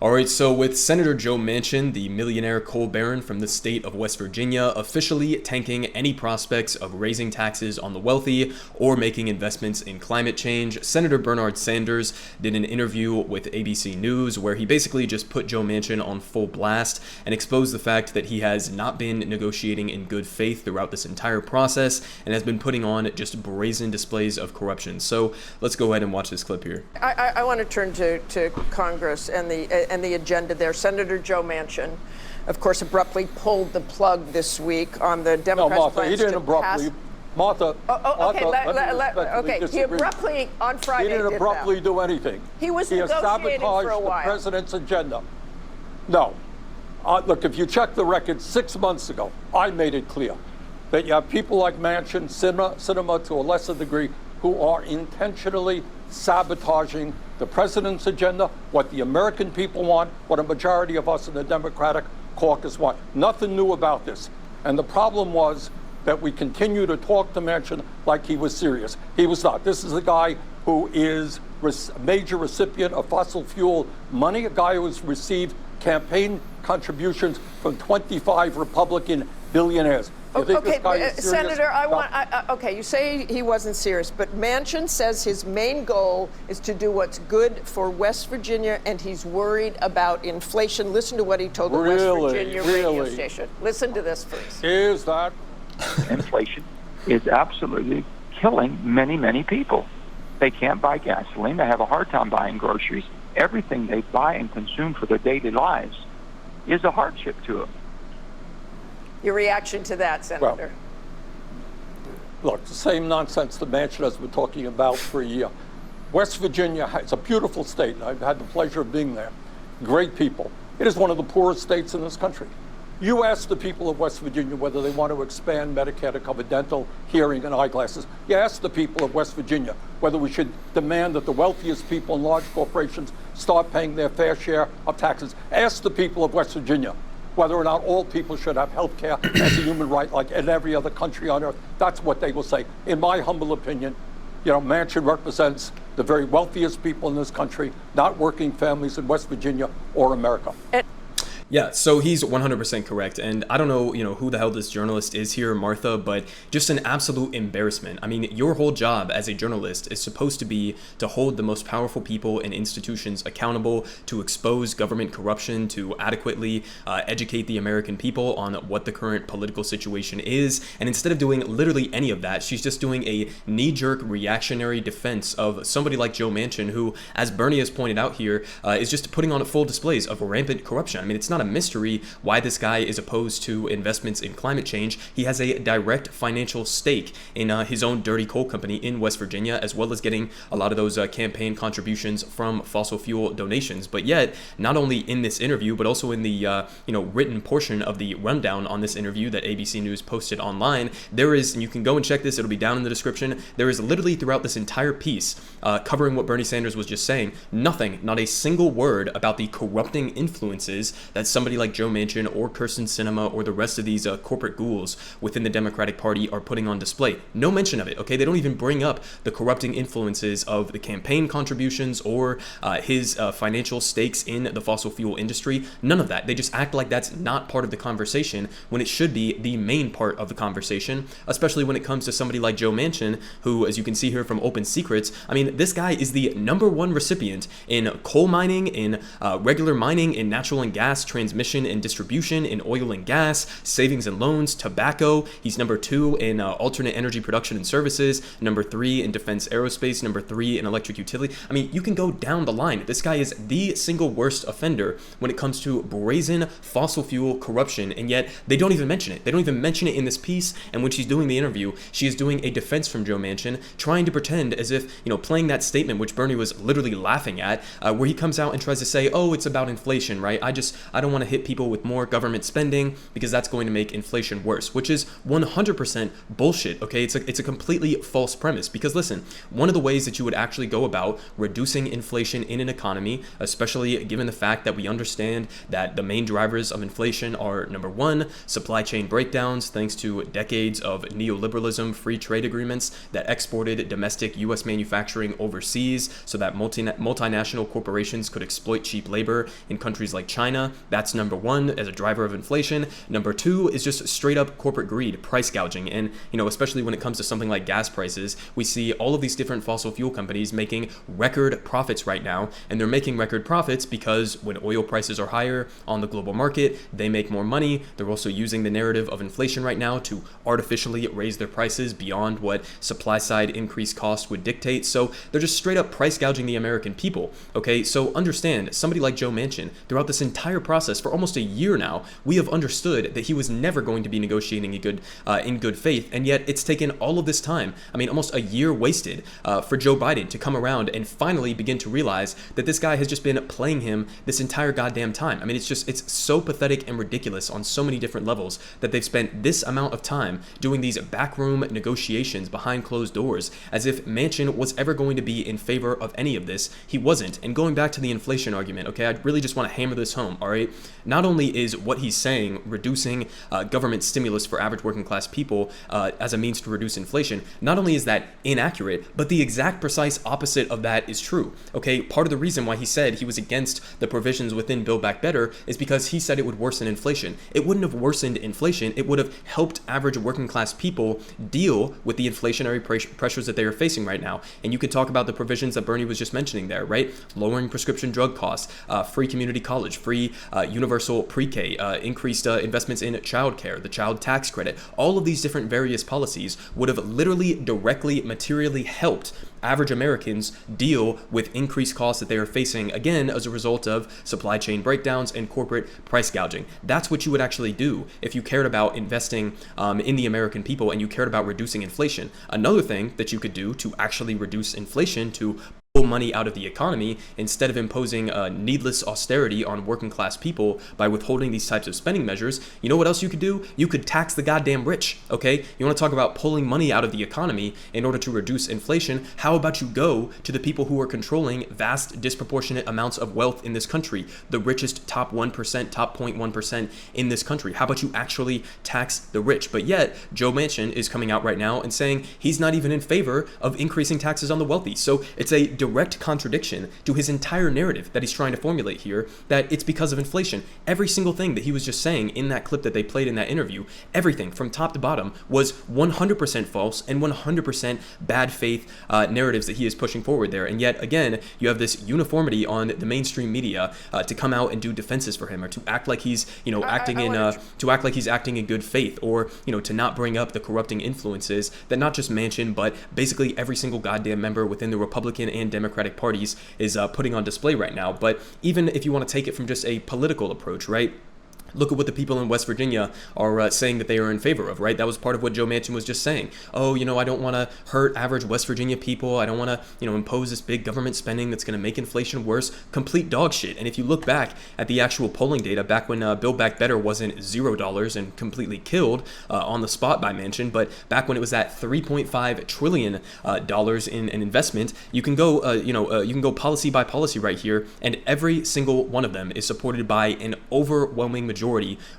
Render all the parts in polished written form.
All right, so with Senator Joe Manchin, the millionaire coal baron from the state of West Virginia, officially tanking any prospects of raising taxes on the wealthy or making investments in climate change, Senator Bernard Sanders did an interview with ABC News where he basically just put Joe Manchin on full blast and exposed the fact that he has not been negotiating in good faith throughout this entire process and has been putting on just brazen displays of corruption. So let's go ahead and watch this clip here. I want to turn to Congress and the agenda there. Senator Joe Manchin, of course, abruptly pulled the plug this week on the Democrats' Martha, plans he didn't to abruptly. pass. Martha, Okay, he abruptly on Friday He didn't abruptly do anything. He was has negotiating for a sabotaged while. the president's agenda. No. Look, if you check the record 6 months ago, I made it clear that you have people like Manchin, Sinema to a lesser degree, who are intentionally sabotaging the president's agenda, what the American people want, what a majority of us in the Democratic caucus want. Nothing new about this. And the problem was that we continue to talk to Manchin like he was serious. He was not. This is a guy who is a major recipient of fossil fuel money, a guy who has received campaign contributions from 25 Republican billionaires. Okay, Senator, okay, you say he wasn't serious, but Manchin says his main goal is to do what's good for West Virginia, and he's worried about inflation. Listen to what he told the West Virginia radio station. Listen to this, please. Is that? Inflation is absolutely killing many, many people. They can't buy gasoline. They have a hard time buying groceries. Everything they buy and consume for their daily lives is a hardship to them. Your reaction to that, Senator? Well, look, the same nonsense that Manchin has been talking about for a year. West Virginia is a beautiful state. I've had the pleasure of being there. Great people. It is one of the poorest states in this country. You ask the people of West Virginia whether they want to expand Medicare to cover dental, hearing, and eyeglasses. You ask the people of West Virginia whether we should demand that the wealthiest people in large corporations start paying their fair share of taxes. Ask the people of West Virginia whether or not all people should have health care as a human right like in every other country on earth. That's what they will say. In my humble opinion, Manchin represents the very wealthiest people in this country, not working families in West Virginia or America. Yeah, so he's 100% correct. And I don't know, who the hell this journalist is here, Martha, but just an absolute embarrassment. I mean, your whole job as a journalist is supposed to be to hold the most powerful people and institutions accountable, to expose government corruption, to adequately educate the American people on what the current political situation is. And instead of doing literally any of that, she's just doing a knee-jerk reactionary defense of somebody like Joe Manchin, who, as Bernie has pointed out here, is just putting on full displays of rampant corruption. I mean, it's not a mystery why this guy is opposed to investments in climate change. He has a direct financial stake in his own dirty coal company in West Virginia, as well as getting a lot of those campaign contributions from fossil fuel donations. But yet, not only in this interview, but also in the written portion of the rundown on this interview that ABC News posted online, there is, and you can go and check this, it'll be down in the description, there is literally throughout this entire piece covering what Bernie Sanders was just saying, nothing, not a single word about the corrupting influences that somebody like Joe Manchin or Kirsten Sinema or the rest of these corporate ghouls within the Democratic Party are putting on display. No mention of it, okay? They don't even bring up the corrupting influences of the campaign contributions or his financial stakes in the fossil fuel industry. None of that. They just act like that's not part of the conversation when it should be the main part of the conversation, especially when it comes to somebody like Joe Manchin, who, as you can see here from Open Secrets, I mean, this guy is the #1 recipient in coal mining, in regular mining, in natural and gas transmission and distribution, in oil and gas, savings and loans, tobacco. He's #2 in alternate energy production and services, #3 in defense aerospace, #3 in electric utility. I mean, you can go down the line. This guy is the single worst offender when it comes to brazen fossil fuel corruption, and yet they don't even mention it. They don't even mention it in this piece, and when she's doing the interview, she is doing a defense from Joe Manchin, trying to pretend as if, playing that statement, which Bernie was literally laughing at, where he comes out and tries to say, oh, it's about inflation, right? I don't don't want to hit people with more government spending because that's going to make inflation worse, which is 100% bullshit, okay? It's a completely false premise because listen, one of the ways that you would actually go about reducing inflation in an economy, especially given the fact that we understand that the main drivers of inflation are, number one, supply chain breakdowns thanks to decades of neoliberalism, free trade agreements that exported domestic U.S. manufacturing overseas so that multinational corporations could exploit cheap labor in countries like China. That's number one as a driver of inflation. Number two is just straight up corporate greed, price gouging. And, especially when it comes to something like gas prices, we see all of these different fossil fuel companies making record profits right now. And they're making record profits because when oil prices are higher on the global market, they make more money. They're also using the narrative of inflation right now to artificially raise their prices beyond what supply side increased costs would dictate. So they're just straight up price gouging the American people. Okay, so understand, somebody like Joe Manchin, throughout this entire process for almost a year now, we have understood that he was never going to be negotiating in good faith, and yet it's taken all of this time, almost a year wasted for Joe Biden to come around and finally begin to realize that this guy has just been playing him this entire goddamn time. It's so pathetic and ridiculous on so many different levels that they've spent this amount of time doing these backroom negotiations behind closed doors as if Manchin was ever going to be in favor of any of this. He wasn't. And going back to the inflation argument, okay, I really just want to hammer this home, all right? Not only is what he's saying, reducing government stimulus for average working class people as a means to reduce inflation, not only is that inaccurate, but the exact precise opposite of that is true, okay? Part of the reason why he said he was against the provisions within Build Back Better is because he said it would worsen inflation. It wouldn't have worsened inflation. It would have helped average working class people deal with the inflationary pressures that they are facing right now. And you could talk about the provisions that Bernie was just mentioning there, right? Lowering prescription drug costs, free community college, free universal pre-K, increased investments in childcare, the child tax credit. All of these different various policies would have literally directly, materially helped average Americans deal with increased costs that they are facing, again, as a result of supply chain breakdowns and corporate price gouging. That's what you would actually do if you cared about investing in the American people and you cared about reducing inflation. Another thing that you could do to actually reduce inflation, to money out of the economy, instead of imposing needless austerity on working class people by withholding these types of spending measures, you know what else you could do? You could tax the goddamn rich, okay? You want to talk about pulling money out of the economy in order to reduce inflation? How about you go to the people who are controlling vast, disproportionate amounts of wealth in this country, the richest top 1%, top 0.1% in this country? How about you actually tax the rich? But yet, Joe Manchin is coming out right now and saying he's not even in favor of increasing taxes on the wealthy. So it's a direct contradiction to his entire narrative that he's trying to formulate here, that it's because of inflation. Every single thing that he was just saying in that clip that they played in that interview, everything from top to bottom was 100% false and 100% bad faith narratives that he is pushing forward there. And yet again, you have this uniformity on the mainstream media to come out and do defenses for him, or to act like he's acting in good faith, or to not bring up the corrupting influences that not just Manchin but basically every single goddamn member within the Republican and Democratic parties is putting on display right now. But even if you want to take it from just a political approach, right? Look at what the people in West Virginia are saying that they are in favor of, right? That was part of what Joe Manchin was just saying. Oh, I don't want to hurt average West Virginia people. I don't want to, impose this big government spending that's going to make inflation worse. Complete dog shit. And if you look back at the actual polling data, back when Build Back Better wasn't $0 and completely killed on the spot by Manchin, but back when it was at $3.5 trillion in an investment, you can go, you can go policy by policy right here, and every single one of them is supported by an overwhelming majority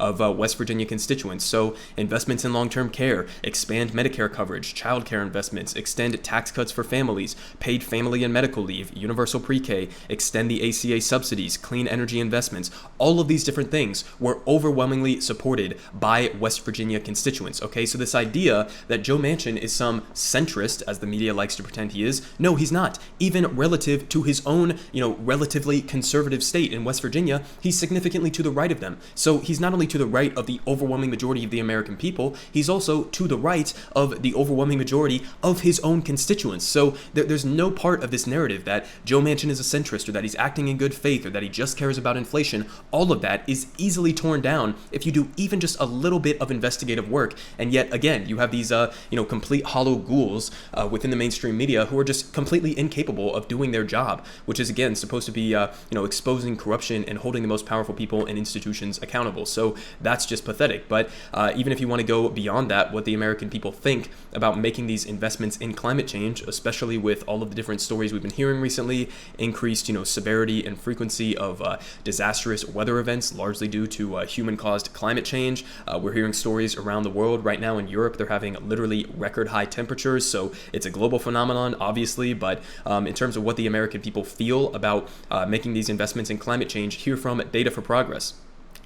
of West Virginia constituents. So investments in long-term care, expand Medicare coverage, childcare investments, extend tax cuts for families, paid family and medical leave, universal pre-K, extend the ACA subsidies, clean energy investments. All of these different things were overwhelmingly supported by West Virginia constituents. Okay, so this idea that Joe Manchin is some centrist, as the media likes to pretend he is, no, he's not. Even relative to his own, relatively conservative state in West Virginia, he's significantly to the right of them. So So he's not only to the right of the overwhelming majority of the American people, he's also to the right of the overwhelming majority of his own constituents. So there's no part of this narrative that Joe Manchin is a centrist, or that he's acting in good faith, or that he just cares about inflation. All of that is easily torn down if you do even just a little bit of investigative work. And yet again, you have these complete hollow ghouls within the mainstream media who are just completely incapable of doing their job, which is again supposed to be exposing corruption and holding the most powerful people and institutions accountable. So that's just pathetic. But even if you want to go beyond that, what the American people think about making these investments in climate change, especially with all of the different stories we've been hearing recently, increased severity and frequency of disastrous weather events, largely due to human-caused climate change. We're hearing stories around the world right now. In Europe, they're having literally record high temperatures, so it's a global phenomenon, obviously. But in terms of what the American people feel about making these investments in climate change, hear from Data for Progress.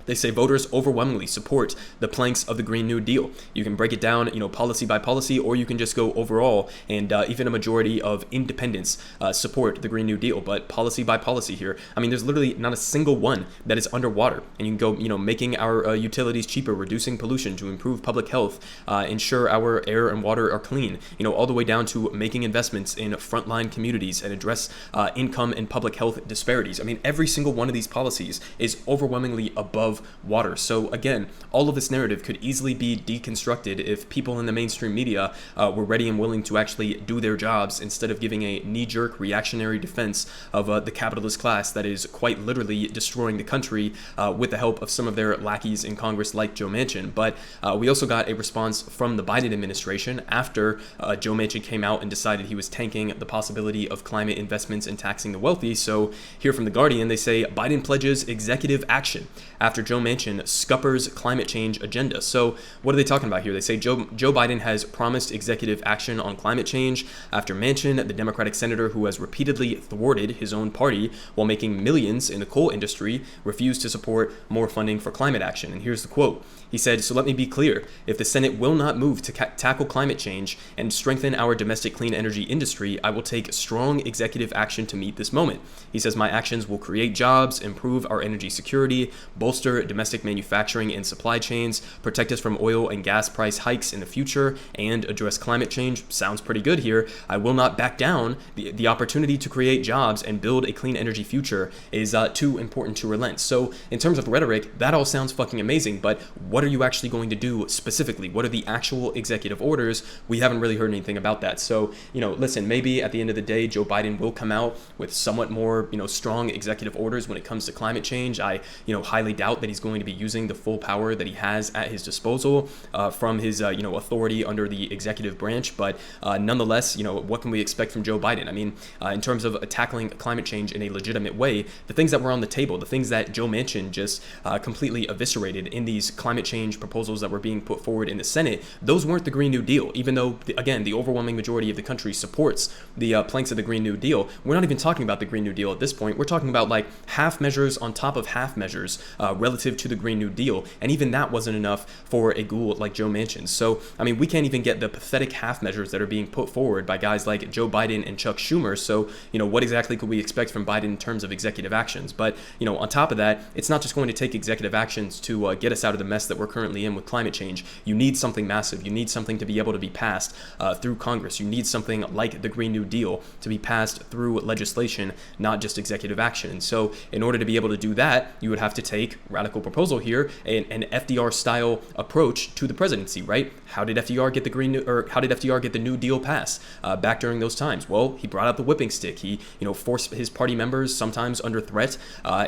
They say voters overwhelmingly support the planks of the Green New Deal. You can break it down, policy by policy, or you can just go overall, and even a majority of independents support the Green New Deal. But policy by policy here, there's literally not a single one that is underwater. And you can go, making our utilities cheaper, reducing pollution to improve public health, ensure our air and water are clean, all the way down to making investments in frontline communities and address income and public health disparities. Every single one of these policies is overwhelmingly above water. So again, all of this narrative could easily be deconstructed if people in the mainstream media were ready and willing to actually do their jobs, instead of giving a knee-jerk reactionary defense of the capitalist class that is quite literally destroying the country with the help of some of their lackeys in Congress like Joe Manchin. But we also got a response from the Biden administration after Joe Manchin came out and decided he was tanking the possibility of climate investments and taxing the wealthy. So here from The Guardian, they say Biden pledges executive action after Joe Manchin scuppers climate change agenda. So what are they talking about here? They say Joe Biden has promised executive action on climate change after Manchin, the Democratic senator who has repeatedly thwarted his own party while making millions in the coal industry, refused to support more funding for climate action. And here's the quote. He said, "So let me be clear. If the Senate will not move to tackle climate change and strengthen our domestic clean energy industry, I will take strong executive action to meet this moment." He says, "My actions will create jobs, improve our energy security, bolster domestic manufacturing and supply chains, protect us from oil and gas price hikes in the future, and address climate change." Sounds pretty good here. "I will not back down. The opportunity to create jobs and build a clean energy future is too important to relent." So in terms of rhetoric, that all sounds fucking amazing, but what are you actually going to do specifically? What are the actual executive orders? We haven't really heard anything about that. So, listen, maybe at the end of the day, Joe Biden will come out with somewhat more, strong executive orders when it comes to climate change. I, highly doubt that he's going to be using the full power that he has at his disposal from his, authority under the executive branch. But nonetheless, what can we expect from Joe Biden? In terms of tackling climate change in a legitimate way, the things that were on the table, the things that Joe Manchin just completely eviscerated in these climate change proposals that were being put forward in the Senate, those weren't the Green New Deal, even though, again, the overwhelming majority of the country supports the planks of the Green New Deal. We're not even talking about the Green New Deal at this point. We're talking about like half measures on top of half measures relative to the Green New Deal, and even that wasn't enough for a ghoul like Joe Manchin. So, we can't even get the pathetic half measures that are being put forward by guys like Joe Biden and Chuck Schumer. So, what exactly could we expect from Biden in terms of executive actions? But, on top of that, it's not just going to take executive actions to get us out of the mess that we're currently in with climate change. You need something massive. You need something to be able to be passed through Congress. You need something like the Green New Deal to be passed through legislation, not just executive action. And so in order to be able to do that, you would have to take, radical proposal here, an FDR style approach to the presidency, right? How did FDR get the New Deal passed back during those times? Well, he brought out the whipping stick. He, forced his party members, sometimes under threat,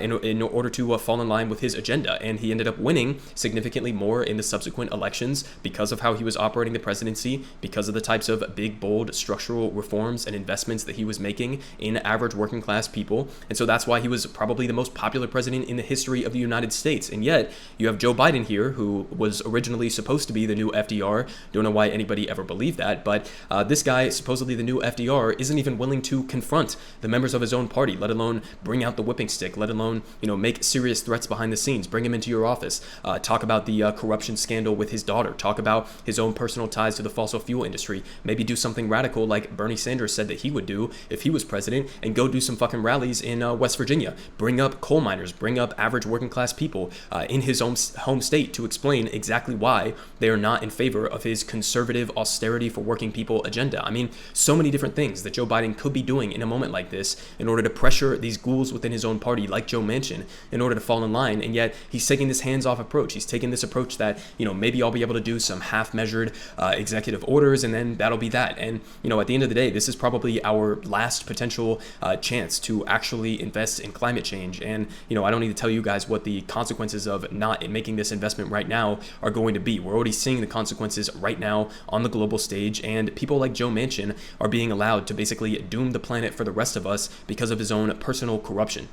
in order to fall in line with his agenda. And he ended up winning significantly more in the subsequent elections because of how he was operating the presidency, because of the types of big, bold structural reforms and investments that he was making in average working class people. And so that's why he was probably the most popular president in the history of the United States. And yet you have Joe Biden here, who was originally supposed to be the new FDR. Don't know why anybody ever believed that, but this guy, supposedly the new FDR, isn't even willing to confront the members of his own party, let alone bring out the whipping stick, let alone, make serious threats behind the scenes, bring him into your office, talk about the corruption scandal with his daughter, talk about his own personal ties to the fossil fuel industry, maybe do something radical like Bernie Sanders said that he would do if he was president, and go do some fucking rallies in West Virginia, bring up coal miners, bring up average working class people, people in his home state to explain exactly why they are not in favor of his conservative austerity for working people agenda. I mean, so many different things that Joe Biden could be doing in a moment like this in order to pressure these ghouls within his own party, like Joe Manchin, in order to fall in line. And yet he's taking this hands-off approach. He's taking this approach that, maybe I'll be able to do some half-measured executive orders, and then that'll be that. And, at the end of the day, this is probably our last potential chance to actually invest in climate change. And, I don't need to tell you guys what the consequences of not making this investment right now are going to be. We're already seeing the consequences right now on the global stage, and people like Joe Manchin are being allowed to basically doom the planet for the rest of us because of his own personal corruption.